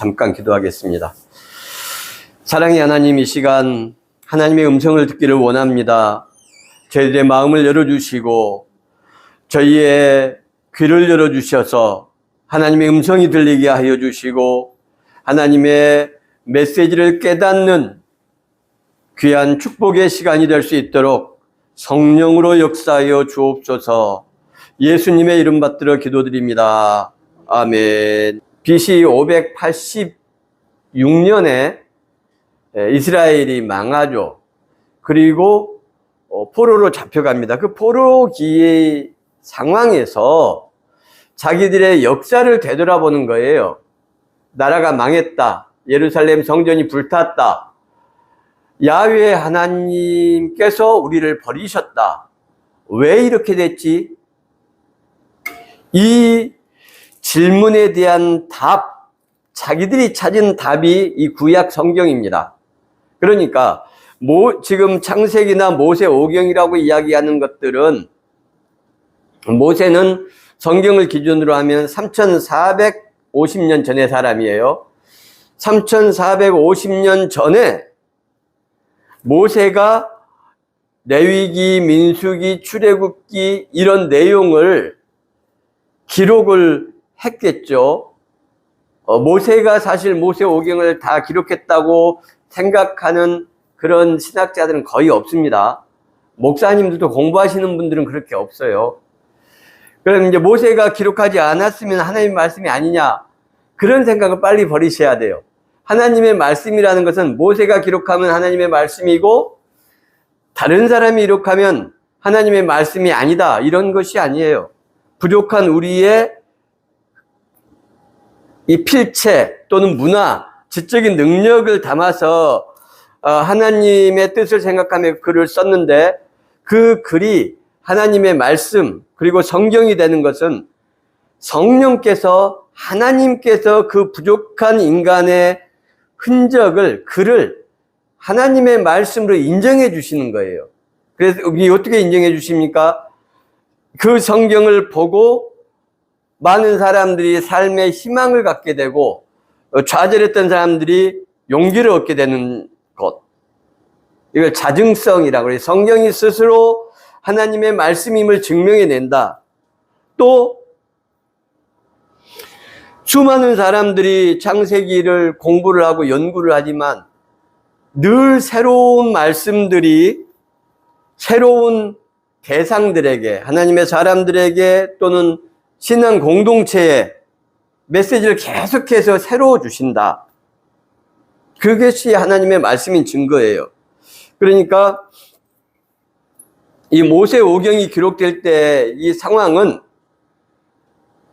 잠깐 기도하겠습니다. 사랑의 하나님, 이 시간 하나님의 음성을 듣기를 원합니다. 저희들의 마음을 열어주시고 저희의 귀를 열어주셔서 하나님의 음성이 들리게 하여 주시고 하나님의 메시지를 깨닫는 귀한 축복의 시간이 될 수 있도록 성령으로 역사하여 주옵소서. 예수님의 이름 받들어 기도드립니다. 아멘. BC 586년에 이스라엘이 망하죠. 그리고 포로로 잡혀갑니다. 그 포로기의 상황에서 자기들의 역사를 되돌아보는 거예요. 나라가 망했다. 예루살렘 성전이 불탔다. 야훼 하나님께서 우리를 버리셨다. 왜 이렇게 됐지? 이 질문에 대한 답, 자기들이 찾은 답이 이 구약 성경입니다. 그러니까 지금 창세기나 모세 오경이라고 이야기하는 것들은, 모세는 성경을 기준으로 하면 3450년 전의 사람이에요. 3450년 전에 모세가 레위기, 민수기, 출애굽기 이런 내용을 기록을 했겠죠. 모세가 사실 모세 오경을 다 기록했다고 생각하는 그런 신학자들은 거의 없습니다. 목사님들도 공부하시는 분들은 그렇게 없어요. 그럼 이제 모세가 기록하지 않았으면 하나님의 말씀이 아니냐, 그런 생각을 빨리 버리셔야 돼요. 하나님의 말씀이라는 것은 모세가 기록하면 하나님의 말씀이고 다른 사람이 기록하면 하나님의 말씀이 아니다, 이런 것이 아니에요. 부족한 우리의 이 필체 또는 문화, 지적인 능력을 담아서 하나님의 뜻을 생각하며 글을 썼는데, 그 글이 하나님의 말씀 그리고 성경이 되는 것은 성령께서, 하나님께서 그 부족한 인간의 흔적을, 글을 하나님의 말씀으로 인정해 주시는 거예요. 그래서 어떻게 인정해 주십니까? 그 성경을 보고 많은 사람들이 삶의 희망을 갖게 되고 좌절했던 사람들이 용기를 얻게 되는 것, 이걸 자증성이라고 해요. 성경이 스스로 하나님의 말씀임을 증명해낸다. 또 수많은 사람들이 창세기를 공부를 하고 연구를 하지만 늘 새로운 말씀들이 새로운 대상들에게, 하나님의 사람들에게 또는 신앙 공동체에 메시지를 계속해서 새로 주신다. 그것이 하나님의 말씀인 증거예요. 그러니까 이 모세 오경이 기록될 때 이 상황은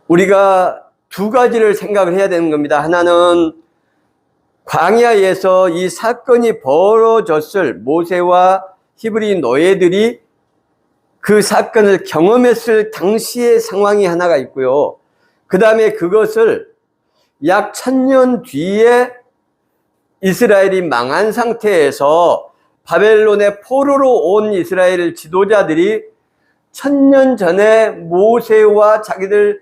우리가 두 가지를 생각을 해야 되는 겁니다. 하나는 광야에서 이 사건이 벌어졌을 모세와 히브리 노예들이 그 사건을 경험했을 당시의 상황이 하나가 있고요. 그 다음에 그것을 약 1000년 뒤에 이스라엘이 망한 상태에서 바벨론의 포로로 온 이스라엘 지도자들이 1000년 전에 모세와 자기들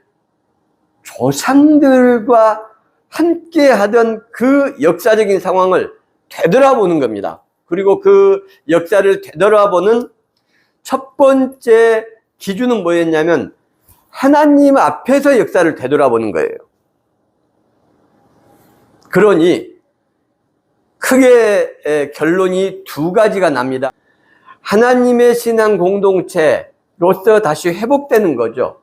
조상들과 함께 하던 그 역사적인 상황을 되돌아보는 겁니다. 그리고 그 역사를 되돌아보는 첫 번째 기준은 뭐였냐면 하나님 앞에서 역사를 되돌아보는 거예요. 그러니 크게 결론이 두 가지가 납니다. 하나님의 신앙 공동체로서 다시 회복되는 거죠.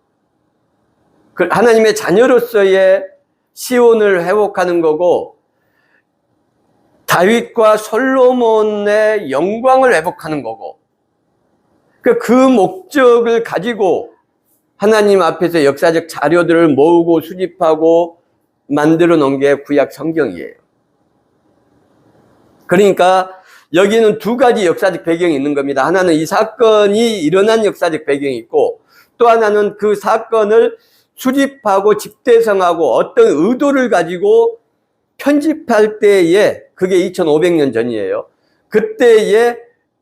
하나님의 자녀로서의 시온을 회복하는 거고, 다윗과 솔로몬의 영광을 회복하는 거고, 그 목적을 가지고 하나님 앞에서 역사적 자료들을 모으고 수집하고 만들어 놓은 게 구약 성경이에요. 그러니까 여기는 두 가지 역사적 배경이 있는 겁니다. 하나는 이 사건이 일어난 역사적 배경이 있고, 또 하나는 그 사건을 수집하고 집대성하고 어떤 의도를 가지고 편집할 때에, 그게 2500년 전이에요. 그때의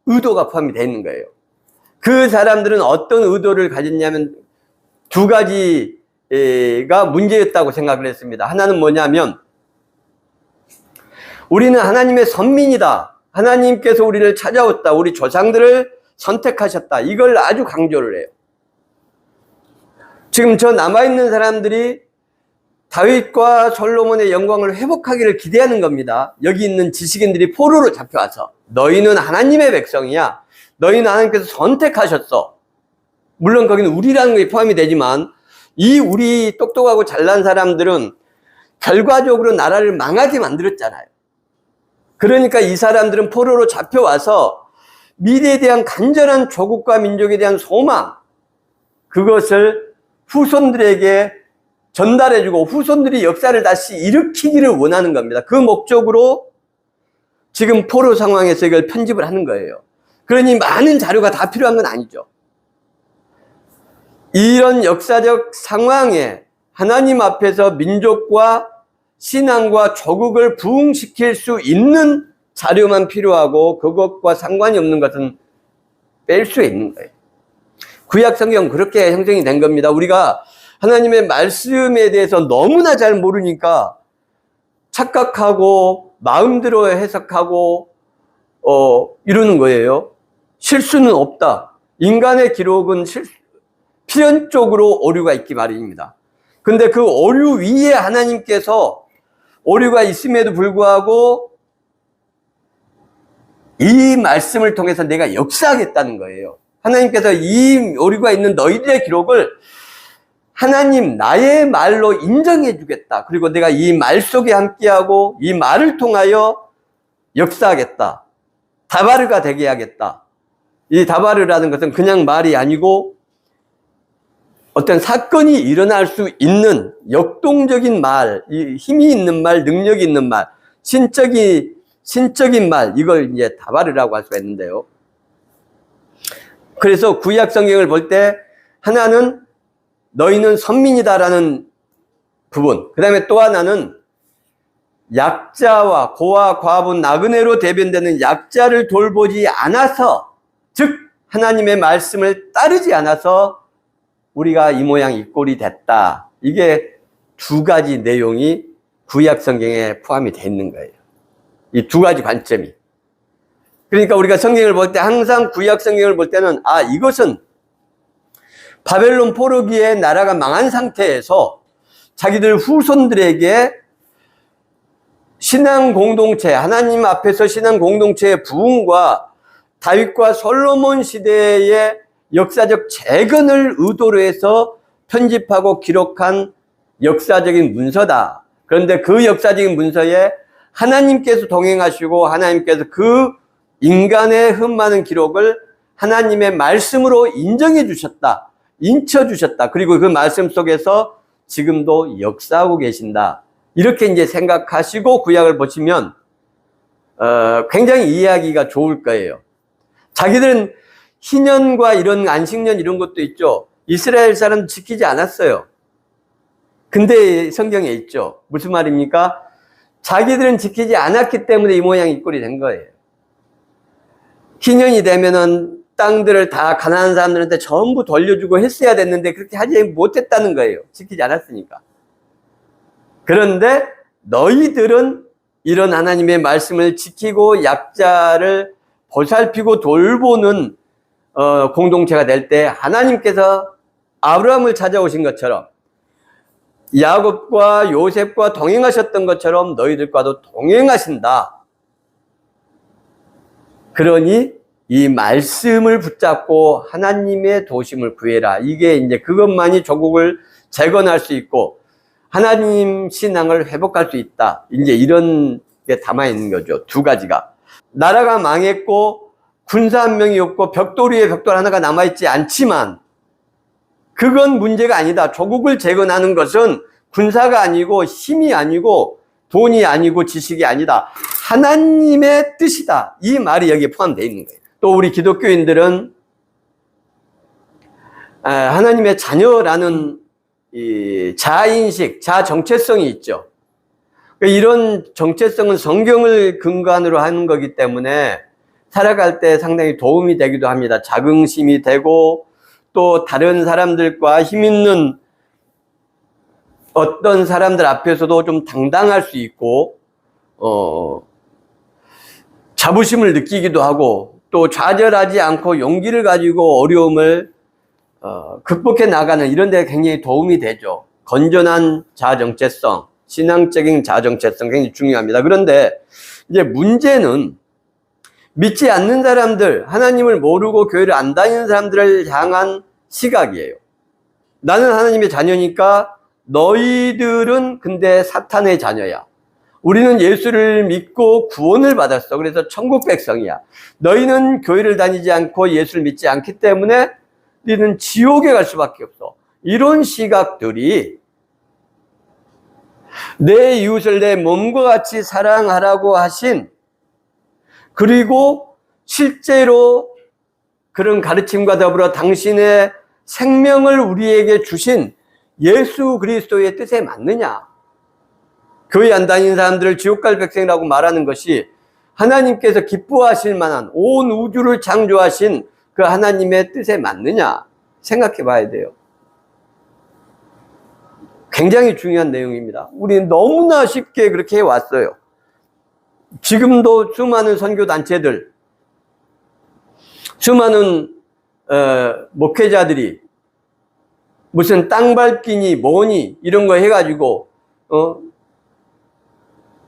의도가 포함이 되어 있는 거예요. 그 사람들은 어떤 의도를 가졌냐면 두 가지가 문제였다고 생각을 했습니다. 하나는 뭐냐면 우리는 하나님의 선민이다. 하나님께서 우리를 찾아왔다. 우리 조상들을 선택하셨다. 이걸 아주 강조를 해요. 지금 저 남아있는 사람들이 다윗과 솔로몬의 영광을 회복하기를 기대하는 겁니다. 여기 있는 지식인들이 포로로 잡혀와서 너희는 하나님의 백성이야. 너희는 하나님께서 선택하셨어. 물론 거기는 우리라는 게 포함이 되지만 이 우리 똑똑하고 잘난 사람들은 결과적으로 나라를 망하게 만들었잖아요. 그러니까 이 사람들은 포로로 잡혀와서 미래에 대한 간절한 조국과 민족에 대한 소망, 그것을 후손들에게 전달해주고 후손들이 역사를 다시 일으키기를 원하는 겁니다. 그 목적으로 지금 포로 상황에서 이걸 편집을 하는 거예요. 그러니 많은 자료가 다 필요한 건 아니죠. 이런 역사적 상황에 하나님 앞에서 민족과 신앙과 조국을 부흥시킬 수 있는 자료만 필요하고 그것과 상관이 없는 것은 뺄 수 있는 거예요. 구약 성경 그렇게 형성이 된 겁니다. 우리가 하나님의 말씀에 대해서 너무나 잘 모르니까 착각하고 마음대로 해석하고 이러는 거예요. 실수는 없다. 인간의 기록은 필연적으로 오류가 있기 마련입니다. 근데 그 오류 위에 하나님께서 오류가 있음에도 불구하고 이 말씀을 통해서 내가 역사하겠다는 거예요. 하나님께서 이 오류가 있는 너희들의 기록을 하나님 나의 말로 인정해 주겠다. 그리고 내가 이 말 속에 함께하고 이 말을 통하여 역사하겠다. 다바르가 되게 하겠다. 이 다바르라는 것은 그냥 말이 아니고 어떤 사건이 일어날 수 있는 역동적인 말, 힘이 있는 말, 능력이 있는 말, 신적인 말, 이걸 이제 다바르라고 할 수가 있는데요. 그래서 구약 성경을 볼 때 하나는 너희는 선민이다라는 부분, 그 다음에 또 하나는 약자와 고아, 과부, 나그네로 대변되는 약자를 돌보지 않아서, 즉 하나님의 말씀을 따르지 않아서 우리가 이 모양 이 꼴이 됐다. 이게 두 가지 내용이 구약 성경에 포함이 되어 있는 거예요. 이 두 가지 관점이. 그러니까 우리가 성경을 볼 때 항상 구약 성경을 볼 때는 이것은 바벨론 포로기에 나라가 망한 상태에서 자기들 후손들에게 신앙 공동체, 하나님 앞에서 신앙 공동체의 부흥과 다윗과 솔로몬 시대의 역사적 재건을 의도로 해서 편집하고 기록한 역사적인 문서다. 그런데 그 역사적인 문서에 하나님께서 동행하시고 하나님께서 그 인간의 흠많은 기록을 하나님의 말씀으로 인정해 주셨다. 인쳐 주셨다. 그리고 그 말씀 속에서 지금도 역사하고 계신다. 이렇게 이제 생각하시고 구약을 보시면 굉장히 이해하기가 좋을 거예요. 자기들은 희년과 이런 안식년 이런 것도 있죠. 이스라엘 사람 지키지 않았어요. 근데 성경에 있죠. 무슨 말입니까? 자기들은 지키지 않았기 때문에 이 모양 이 꼴이 된 거예요. 희년이 되면은 땅들을 다 가난한 사람들한테 전부 돌려주고 했어야 됐는데 그렇게 하지 못했다는 거예요. 지키지 않았으니까. 그런데 너희들은 이런 하나님의 말씀을 지키고 약자를 보살피고 돌보는 공동체가 될 때 하나님께서 아브라함을 찾아오신 것처럼 야곱과 요셉과 동행하셨던 것처럼 너희들과도 동행하신다. 그러니 이 말씀을 붙잡고 하나님의 도심을 구해라. 이게 이제 그것만이 조국을 재건할 수 있고 하나님 신앙을 회복할 수 있다. 이제 이런 게 담아 있는 거죠. 두 가지가. 나라가 망했고 군사 한 명이 없고 벽돌 위에 벽돌 하나가 남아있지 않지만 그건 문제가 아니다. 조국을 재건하는 것은 군사가 아니고 힘이 아니고 돈이 아니고 지식이 아니다. 하나님의 뜻이다. 이 말이 여기에 포함되어 있는 거예요. 또 우리 기독교인들은 하나님의 자녀라는 이 자아인식, 자아정체성이 있죠. 이런 정체성은 성경을 근간으로 하는 거기 때문에 살아갈 때 상당히 도움이 되기도 합니다. 자긍심이 되고 또 다른 사람들과 힘 있는 어떤 사람들 앞에서도 좀 당당할 수 있고 자부심을 느끼기도 하고 또 좌절하지 않고 용기를 가지고 어려움을 극복해 나가는 이런 데 굉장히 도움이 되죠. 건전한 자아정체성, 신앙적인 자아정체성 굉장히 중요합니다. 그런데 이제 문제는 믿지 않는 사람들, 하나님을 모르고 교회를 안 다니는 사람들을 향한 시각이에요. 나는 하나님의 자녀니까 너희들은 근데 사탄의 자녀야. 우리는 예수를 믿고 구원을 받았어. 그래서 천국 백성이야. 너희는 교회를 다니지 않고 예수를 믿지 않기 때문에 너희는 지옥에 갈 수밖에 없어. 이런 시각들이 내 이웃을 내 몸과 같이 사랑하라고 하신, 그리고 실제로 그런 가르침과 더불어 당신의 생명을 우리에게 주신 예수 그리스도의 뜻에 맞느냐? 교회 안 다니는 사람들을 지옥 갈 백성이라고 말하는 것이 하나님께서 기뻐하실 만한 온 우주를 창조하신 그 하나님의 뜻에 맞느냐? 생각해 봐야 돼요. 굉장히 중요한 내용입니다. 우리는 너무나 쉽게 그렇게 해왔어요. 지금도 수많은 선교단체들, 수많은 목회자들이 무슨 땅 밟기니 뭐니 이런 거 해가지고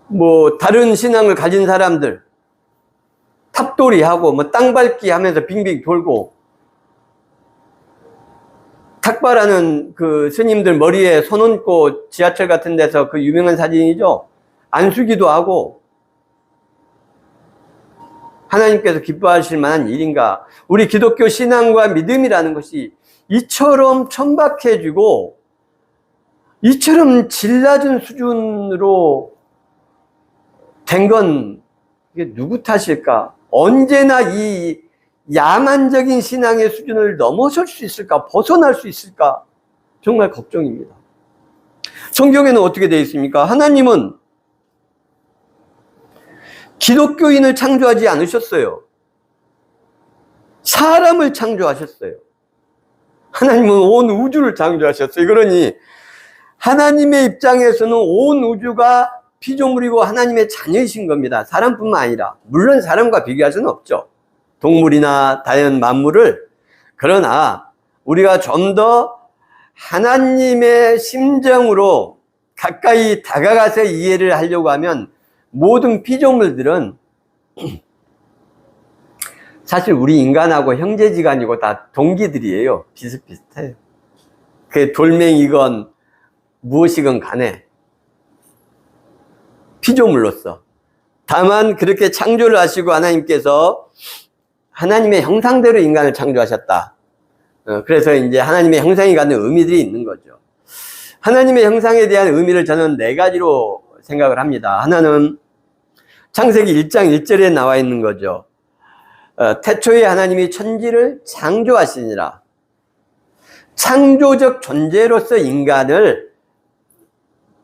뭐 다른 신앙을 가진 사람들 탑돌이 하고 뭐 땅 밟기 하면서 빙빙 돌고, 탁발하는 그 스님들 머리에 손 얹고 지하철 같은 데서 그 유명한 사진이죠. 안수기도 하고. 하나님께서 기뻐하실 만한 일인가? 우리 기독교 신앙과 믿음이라는 것이 이처럼 천박해지고 이처럼 질 낮은 수준으로 된 건 이게 누구 탓일까? 언제나 이 야만적인 신앙의 수준을 넘어설 수 있을까? 벗어날 수 있을까? 정말 걱정입니다. 성경에는 어떻게 되어 있습니까? 하나님은 기독교인을 창조하지 않으셨어요. 사람을 창조하셨어요. 하나님은 온 우주를 창조하셨어요. 그러니 하나님의 입장에서는 온 우주가 피조물이고 하나님의 자녀이신 겁니다. 사람뿐만 아니라. 물론 사람과 비교할 수는 없죠. 동물이나 자연 만물을. 그러나 우리가 좀 더 하나님의 심정으로 가까이 다가가서 이해를 하려고 하면 모든 피조물들은 사실 우리 인간하고 형제지간이고 다 동기들이에요. 비슷비슷해요. 그게 돌멩이건 무엇이건 간에 피조물로서. 다만 그렇게 창조를 하시고 하나님께서 하나님의 형상대로 인간을 창조하셨다. 그래서 이제 하나님의 형상이 갖는 의미들이 있는 거죠. 하나님의 형상에 대한 의미를 저는 4가지로 생각을 합니다. 하나는 창세기 1장 1절에 나와 있는 거죠. 태초에 하나님이 천지를 창조하시니라. 창조적 존재로서 인간을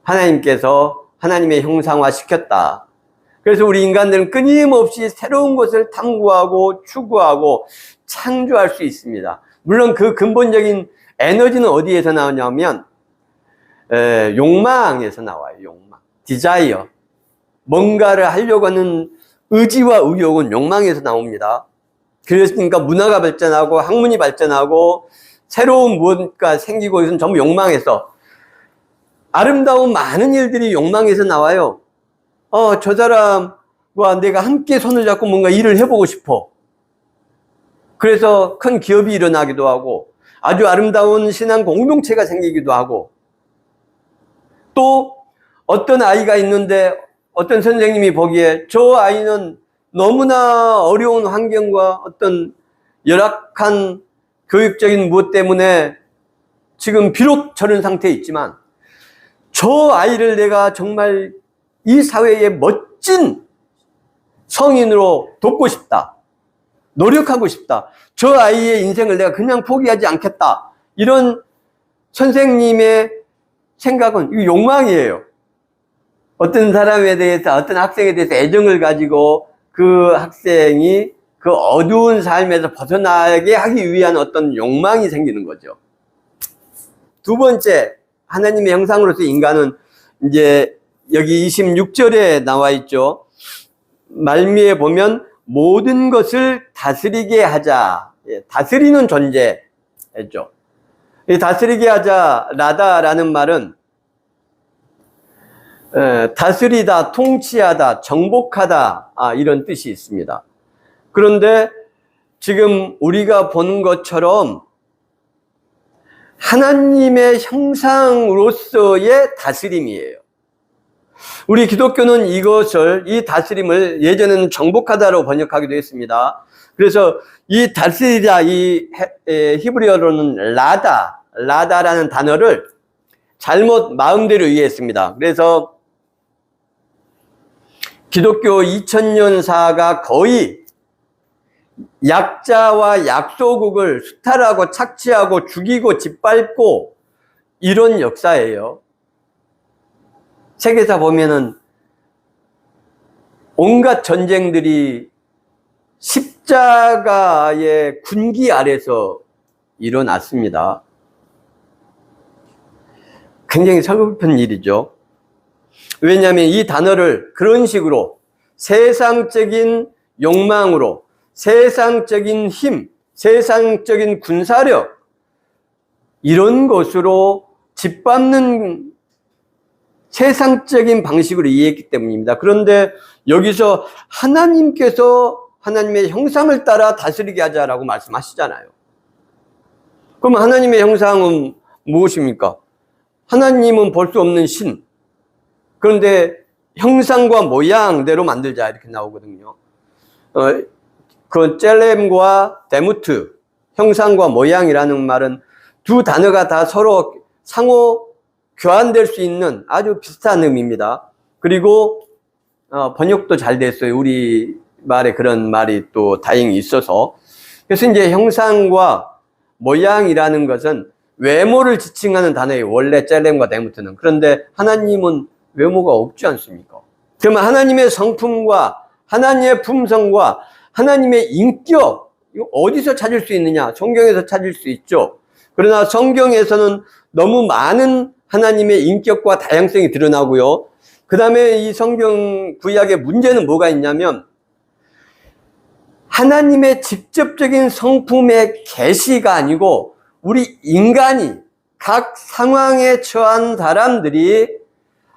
하나님께서 하나님의 형상화 시켰다. 그래서 우리 인간들은 끊임없이 새로운 것을 탐구하고 추구하고 창조할 수 있습니다. 물론 그 근본적인 에너지는 어디에서 나오냐면 욕망에서 나와요. 욕망, 디자이어. 뭔가를 하려고 하는 의지와 의욕은 욕망에서 나옵니다. 그러니까 문화가 발전하고 학문이 발전하고 새로운 무언가 생기고, 이것은 전부 욕망에서. 아름다운 많은 일들이 욕망에서 나와요. 저 사람과 내가 함께 손을 잡고 뭔가 일을 해보고 싶어. 그래서 큰 기업이 일어나기도 하고 아주 아름다운 신앙 공동체가 생기기도 하고, 또 어떤 아이가 있는데 어떤 선생님이 보기에 저 아이는 너무나 어려운 환경과 어떤 열악한 교육적인 무엇 때문에 지금 비록 저런 상태에 있지만 저 아이를 내가 정말 이 사회의 멋진 성인으로 돕고 싶다. 노력하고 싶다. 저 아이의 인생을 내가 그냥 포기하지 않겠다. 이런 선생님의 생각은 이 욕망이에요. 어떤 사람에 대해서, 어떤 학생에 대해서 애정을 가지고 그 학생이 그 어두운 삶에서 벗어나게 하기 위한 어떤 욕망이 생기는 거죠. 두 번째, 하나님의 형상으로서 인간은 이제 여기 26절에 나와 있죠. 말미에 보면 모든 것을 다스리게 하자. 다스리는 존재죠. 이 다스리게 하자, 라다라는 말은 다스리다, 통치하다, 정복하다, 이런 뜻이 있습니다. 그런데 지금 우리가 보는 것처럼 하나님의 형상으로서의 다스림이에요. 우리 기독교는 이 다스림을 예전에는 정복하다로 번역하기도 했습니다. 그래서 이 다스리다, 이 히브리어로는 라다라는 단어를 잘못 마음대로 이해했습니다. 그래서 기독교 2000년사가 거의 약자와 약소국을 수탈하고 착취하고 죽이고 짓밟고 이런 역사예요. 세계사 보면은 온갖 전쟁들이 십자가의 군기 아래서 일어났습니다. 굉장히 서글픈 일이죠. 왜냐하면 이 단어를 그런 식으로 세상적인 욕망으로, 세상적인 힘, 세상적인 군사력, 이런 것으로 짓밟는 세상적인 방식으로 이해했기 때문입니다. 그런데 여기서 하나님께서 하나님의 형상을 따라 다스리게 하자라고 말씀하시잖아요. 그럼 하나님의 형상은 무엇입니까? 하나님은 볼 수 없는 신. 그런데 형상과 모양대로 만들자 이렇게 나오거든요. 그 젤렘과 데무트, 형상과 모양이라는 말은 두 단어가 다 서로 상호 교환될 수 있는 아주 비슷한 의미입니다. 그리고 번역도 잘 됐어요. 우리 말에 그런 말이 또 다행히 있어서. 그래서 이제 형상과 모양이라는 것은 외모를 지칭하는 단어예요. 원래 젤렘과 데무트는. 그런데 하나님은 외모가 없지 않습니까? 그러면 하나님의 성품과 하나님의 품성과 하나님의 인격, 이거 어디서 찾을 수 있느냐? 성경에서 찾을 수 있죠. 그러나 성경에서는 너무 많은 하나님의 인격과 다양성이 드러나고요. 그 다음에 이 성경 구약의 문제는 뭐가 있냐면 하나님의 직접적인 성품의 계시가 아니고 우리 인간이 각 상황에 처한 사람들이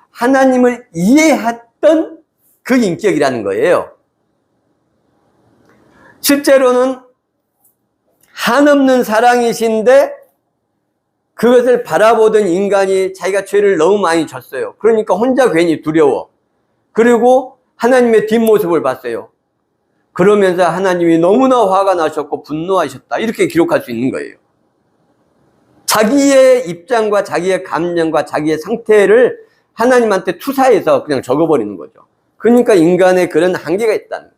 하나님을 이해했던 그 인격이라는 거예요. 실제로는 한없는 사랑이신데 그것을 바라보던 인간이 자기가 죄를 너무 많이 졌어요. 그러니까 혼자 괜히 두려워. 그리고 하나님의 뒷모습을 봤어요. 그러면서 하나님이 너무나 화가 나셨고 분노하셨다. 이렇게 기록할 수 있는 거예요. 자기의 입장과 자기의 감정과 자기의 상태를 하나님한테 투사해서 그냥 적어버리는 거죠. 그러니까 인간의 그런 한계가 있다는 거예요.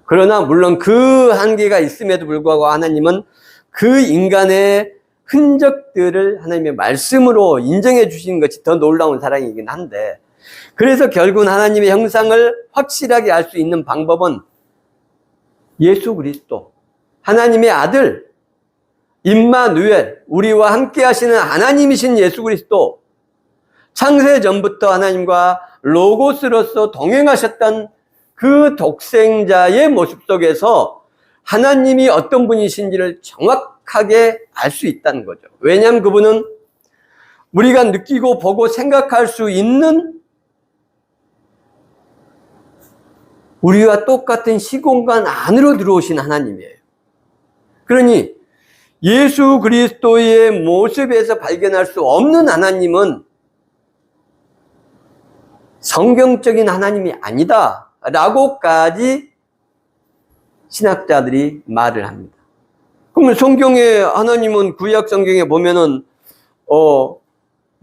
그러나 물론 그 한계가 있음에도 불구하고 하나님은 그 인간의 흔적들을 하나님의 말씀으로 인정해 주시는 것이 더 놀라운 사랑이긴 한데, 그래서 결국은 하나님의 형상을 확실하게 알 수 있는 방법은 예수 그리스도, 하나님의 아들, 임마누엘, 우리와 함께 하시는 하나님이신 예수 그리스도, 창세 전부터 하나님과 로고스로서 동행하셨던 그 독생자의 모습 속에서 하나님이 어떤 분이신지를 정확하게 알 수 있다는 거죠. 왜냐하면 그분은 우리가 느끼고 보고 생각할 수 있는 우리와 똑같은 시공간 안으로 들어오신 하나님이에요. 그러니 예수 그리스도의 모습에서 발견할 수 없는 하나님은 성경적인 하나님이 아니다 라고까지 신학자들이 말을 합니다. 그러면 성경의 하나님은 구약 성경에 보면은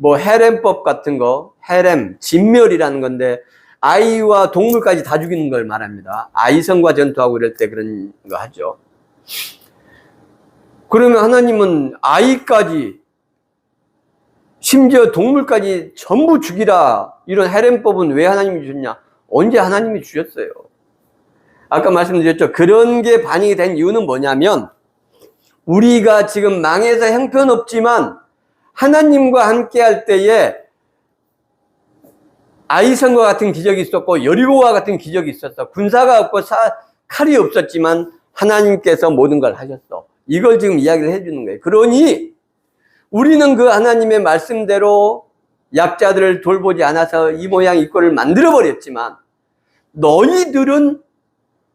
헤렘법 같은 거, 헤렘, 진멸이라는 건데 아이와 동물까지 다 죽이는 걸 말합니다. 아이성과 전투하고 이럴 때 그런 거 하죠. 그러면 하나님은 아이까지, 심지어 동물까지 전부 죽이라, 이런 헤렘법은 왜 하나님이 주셨냐? 언제 하나님이 주셨어요? 아까 말씀드렸죠. 그런 게 반영이 된 이유는 뭐냐면 우리가 지금 망해서 형편없지만 하나님과 함께 할 때에 아이성과 같은 기적이 있었고 여리고와 같은 기적이 있었어. 군사가 없고 칼이 없었지만 하나님께서 모든 걸 하셨어. 이걸 지금 이야기를 해주는 거예요. 그러니 우리는 그 하나님의 말씀대로 약자들을 돌보지 않아서 이 모양 이 꼴을 만들어버렸지만 너희들은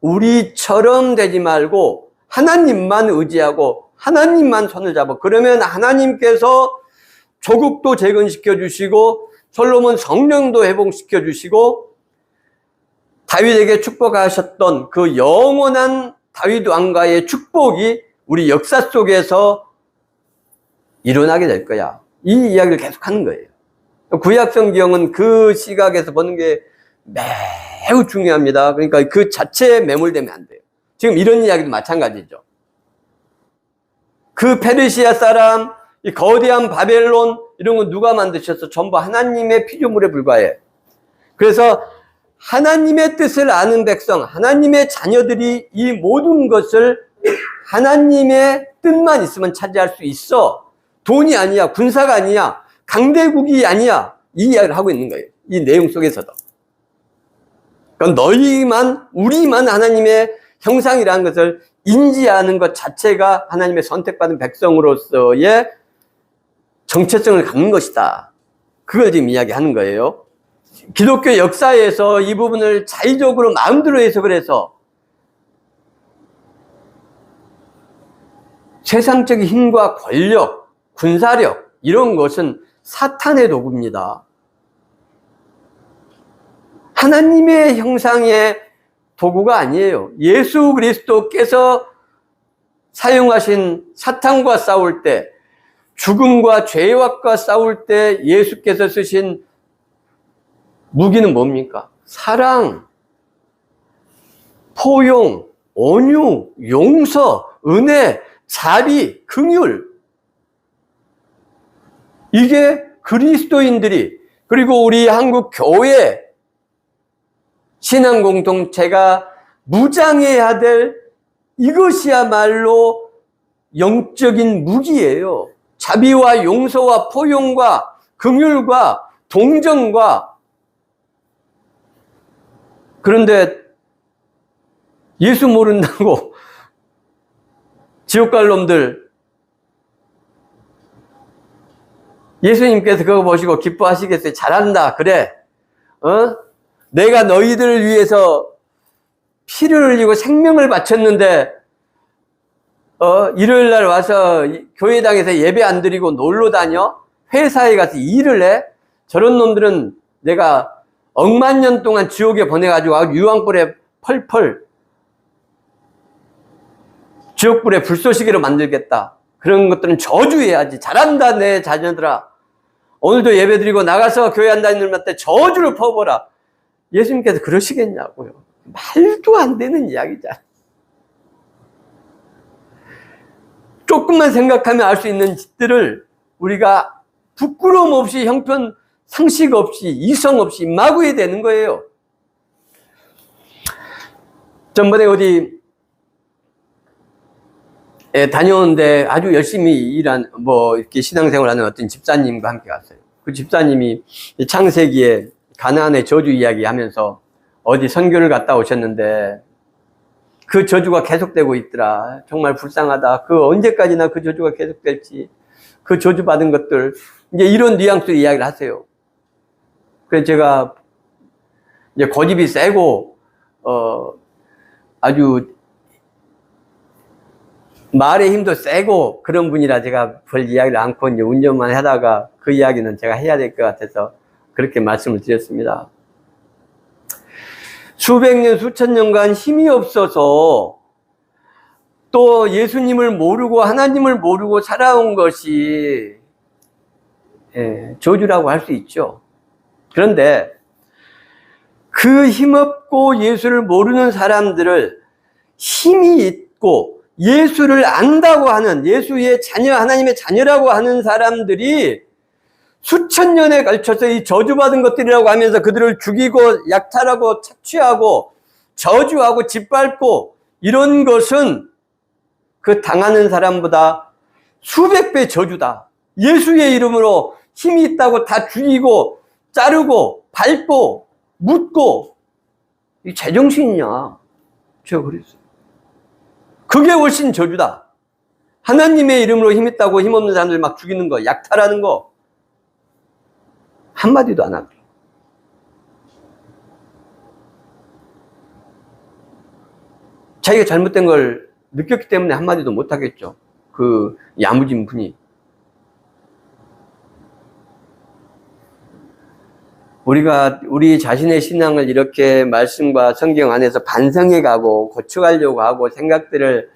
우리처럼 되지 말고 하나님만 의지하고 하나님만 손을 잡아. 그러면 하나님께서 조국도 재건시켜 주시고 솔로몬 성령도 회복시켜 주시고 다윗에게 축복하셨던 그 영원한 다윗 왕가의 축복이 우리 역사 속에서 일어나게 될 거야. 이 이야기를 계속 하는 거예요. 구약 성경은 그 시각에서 보는 게 매우 중요합니다. 그러니까 그 자체에 매몰되면 안 돼요. 지금 이런 이야기도 마찬가지죠. 그 페르시아 사람, 이 거대한 바벨론 이런 거 누가 만드셨어? 전부 하나님의 피조물에 불과해. 그래서 하나님의 뜻을 아는 백성, 하나님의 자녀들이 이 모든 것을 하나님의 뜻만 있으면 차지할 수 있어. 돈이 아니야, 군사가 아니야, 강대국이 아니야. 이 이야기를 하고 있는 거예요. 이 내용 속에서도. 그러니까 너희만, 우리만 하나님의 형상이라는 것을 인지하는 것 자체가 하나님의 선택받은 백성으로서의 정체성을 갖는 것이다. 그걸 지금 이야기하는 거예요. 기독교 역사에서 이 부분을 자의적으로 마음대로 해석을 해서 세상적인 힘과 권력, 군사력 이런 것은 사탄의 도구입니다. 하나님의 형상의 도구가 아니에요. 예수 그리스도께서 사용하신 사탄과 싸울 때, 죽음과 죄악과 싸울 때 예수께서 쓰신 무기는 뭡니까? 사랑, 포용, 온유, 용서, 은혜, 자비, 긍휼. 이게 그리스도인들이, 그리고 우리 한국 교회 신앙 공동체가 무장해야 될 이것이야말로 영적인 무기예요. 자비와 용서와 포용과 긍휼과 동정과. 그런데 예수 모른다고 지옥 갈 놈들, 예수님께서 그거 보시고 기뻐하시겠어요? 잘한다, 그래. 내가 너희들을 위해서 피를 흘리고 생명을 바쳤는데 일요일 날 와서 교회당에서 예배 안 드리고 놀러 다녀? 회사에 가서 일을 해? 저런 놈들은 내가 억만 년 동안 지옥에 보내가지고 유황불에 펄펄 지옥불에 불쏘시개로 만들겠다. 그런 것들은 저주해야지. 잘한다 내 자녀들아. 오늘도 예배 드리고 나가서 교회 안 다니는 놈한테 저주를 퍼보라. 예수님께서 그러시겠냐고요. 말도 안 되는 이야기잖아. 조금만 생각하면 알 수 있는 짓들을 우리가 부끄러움 없이, 형편 상식 없이, 이성 없이 마구 해야 되는 거예요. 전번에 어디 다녀오는데 아주 열심히 일한, 이렇게 신앙생활하는 어떤 집사님과 함께 갔어요. 그 집사님이 창세기에 가나안의 저주 이야기 하면서 어디 선교를 갔다 오셨는데 그 저주가 계속되고 있더라. 정말 불쌍하다. 그 언제까지나 그 저주가 계속될지. 그 저주 받은 것들. 이제 이런 뉘앙스로 이야기를 하세요. 그래서 제가 이제 고집이 세고, 아주 말의 힘도 세고 그런 분이라 제가 별 이야기를 않고 이제 운전만 하다가 그 이야기는 제가 해야 될 것 같아서 그렇게 말씀을 드렸습니다. 수백 년, 수천 년간 힘이 없어서 또 예수님을 모르고 하나님을 모르고 살아온 것이 저주라고 할 수 있죠. 그런데 그 힘없고 예수를 모르는 사람들을 힘이 있고 예수를 안다고 하는, 예수의 자녀, 하나님의 자녀라고 하는 사람들이 수천 년에 걸쳐서 이 저주받은 것들이라고 하면서 그들을 죽이고 약탈하고 착취하고 저주하고 짓밟고 이런 것은 그 당하는 사람보다 수백 배 저주다. 예수의 이름으로 힘이 있다고 다 죽이고 자르고 밟고 묻고, 이 제정신이냐? 제가 그랬어요. 그게 훨씬 저주다. 하나님의 이름으로 힘있다고 힘없는 사람들 막 죽이는 거, 약탈하는 거 한마디도 안 하고, 자기가 잘못된 걸 느꼈기 때문에 한마디도 못 하겠죠. 그 야무진 분이. 우리가 우리 자신의 신앙을 이렇게 말씀과 성경 안에서 반성해 가고 고쳐가려고 하고 생각들을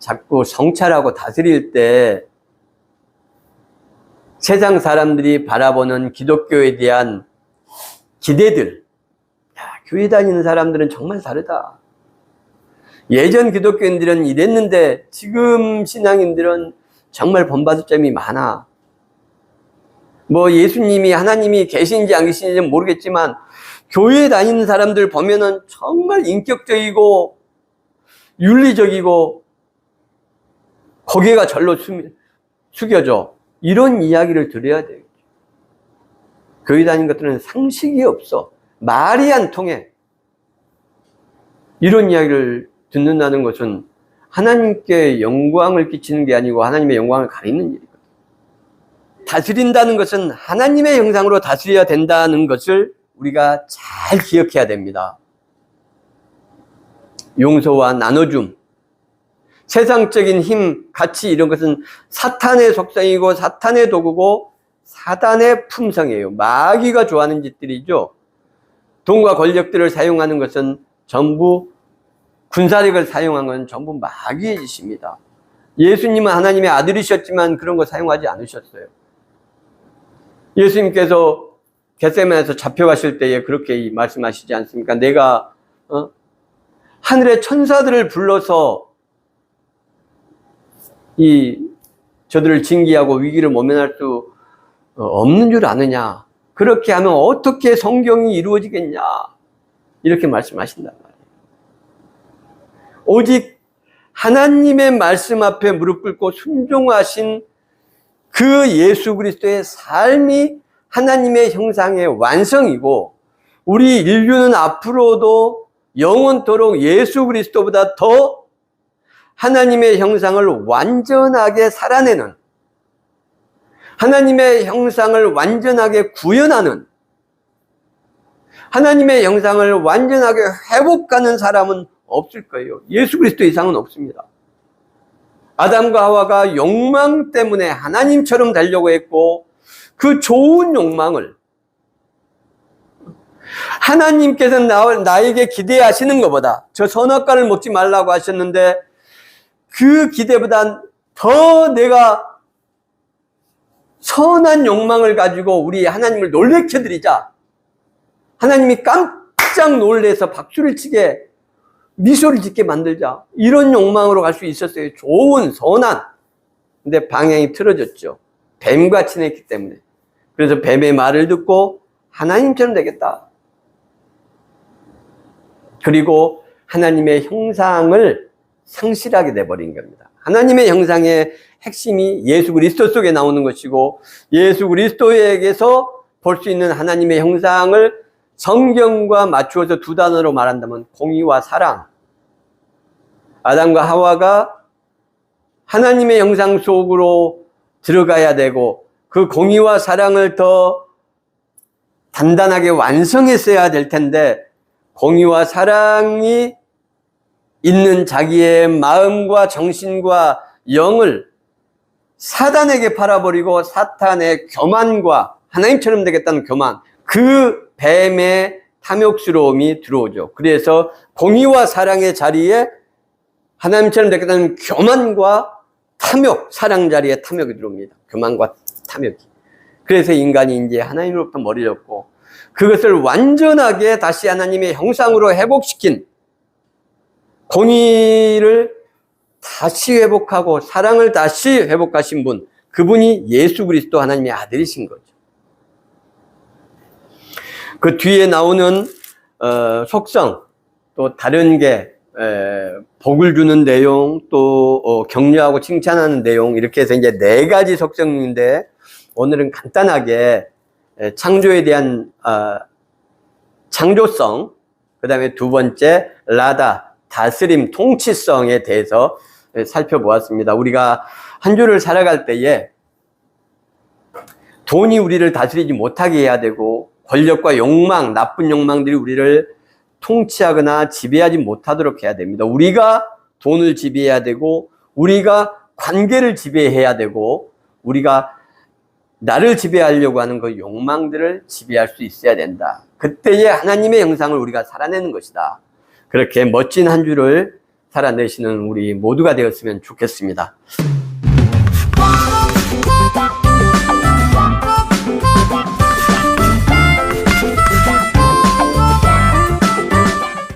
자꾸 성찰하고 다스릴 때 세상 사람들이 바라보는 기독교에 대한 기대들, 야, 교회 다니는 사람들은 정말 다르다. 예전 기독교인들은 이랬는데 지금 신앙인들은 정말 본받을 점이 많아. 뭐 예수님이 하나님이 계신지 안 계신지는 모르겠지만 교회에 다니는 사람들 보면은 정말 인격적이고 윤리적이고 고개가 절로 숙여져. 이런 이야기를 들어야 돼요. 교회 다니는 것들은 상식이 없어. 말이 안 통해. 이런 이야기를 듣는다는 것은 하나님께 영광을 끼치는 게 아니고 하나님의 영광을 가리는 일이거든요. 다스린다는 것은 하나님의 형상으로 다스려야 된다는 것을 우리가 잘 기억해야 됩니다. 용서와 나눠줌, 세상적인 힘, 가치 이런 것은 사탄의 속성이고 사탄의 도구고 사단의 품성이에요. 마귀가 좋아하는 짓들이죠. 돈과 권력들을 사용하는 것은 전부, 군사력을 사용한 건 전부 마귀의 짓입니다. 예수님은 하나님의 아들이셨지만 그런 거 사용하지 않으셨어요. 예수님께서 겟세마네에서 잡혀가실 때에 그렇게 말씀하시지 않습니까? 내가 하늘의 천사들을 불러서 저들을 징계하고 위기를 모면할 수 없는 줄 아느냐? 그렇게 하면 어떻게 성경이 이루어지겠냐? 이렇게 말씀하신단 말이에요. 오직 하나님의 말씀 앞에 무릎 꿇고 순종하신 그 예수 그리스도의 삶이 하나님의 형상의 완성이고, 우리 인류는 앞으로도 영원토록 예수 그리스도보다 더 하나님의 형상을 완전하게 살아내는, 하나님의 형상을 완전하게 구현하는, 하나님의 형상을 완전하게 회복하는 사람은 없을 거예요. 예수 그리스도 이상은 없습니다. 아담과 하와가 욕망 때문에 하나님처럼 되려고 했고, 그 좋은 욕망을 하나님께서 나에게 기대하시는 것보다, 저 선악과를 먹지 말라고 하셨는데 그 기대보다 더 내가 선한 욕망을 가지고 우리 하나님을 놀래켜드리자, 하나님이 깜짝 놀래서 박수를 치게, 미소를 짓게 만들자, 이런 욕망으로 갈 수 있었어요. 좋은 선한. 근데 방향이 틀어졌죠. 뱀과 친했기 때문에. 그래서 뱀의 말을 듣고 하나님처럼 되겠다. 그리고 하나님의 형상을 상실하게 돼버린 겁니다. 하나님의 형상의 핵심이 예수 그리스도 속에 나오는 것이고, 예수 그리스도에게서 볼 수 있는 하나님의 형상을 성경과 맞추어서 두 단어로 말한다면 공의와 사랑. 아담과 하와가 하나님의 형상 속으로 들어가야 되고, 그 공의와 사랑을 더 단단하게 완성했어야 될 텐데, 공의와 사랑이 있는 자기의 마음과 정신과 영을 사단에게 팔아버리고, 사탄의 교만과 하나님처럼 되겠다는 교만, 그 뱀의 탐욕스러움이 들어오죠. 그래서 공의와 사랑의 자리에 하나님처럼 되겠다는 교만과 탐욕, 사랑 자리에 탐욕이 들어옵니다. 교만과 탐욕이. 그래서 인간이 이제 하나님으로부터 머리를 얻고, 그것을 완전하게 다시 하나님의 형상으로 회복시킨, 공의를 다시 회복하고 사랑을 다시 회복하신 분, 그분이 예수 그리스도 하나님의 아들이신 거죠. 그 뒤에 나오는 속성, 또 다른 게 복을 주는 내용, 또 격려하고 칭찬하는 내용, 이렇게 해서 이제 4가지 속성인데, 오늘은 간단하게 창조에 대한 창조성, 그 다음에 두 번째 라다, 다스림, 통치성에 대해서 살펴보았습니다. 우리가 한 주를 살아갈 때에 돈이 우리를 다스리지 못하게 해야 되고, 권력과 욕망, 나쁜 욕망들이 우리를 통치하거나 지배하지 못하도록 해야 됩니다. 우리가 돈을 지배해야 되고, 우리가 관계를 지배해야 되고, 우리가 나를 지배하려고 하는 그 욕망들을 지배할 수 있어야 된다. 그때의 하나님의 형상을 우리가 살아내는 것이다. 그렇게 멋진 한 주를 살아내시는 우리 모두가 되었으면 좋겠습니다.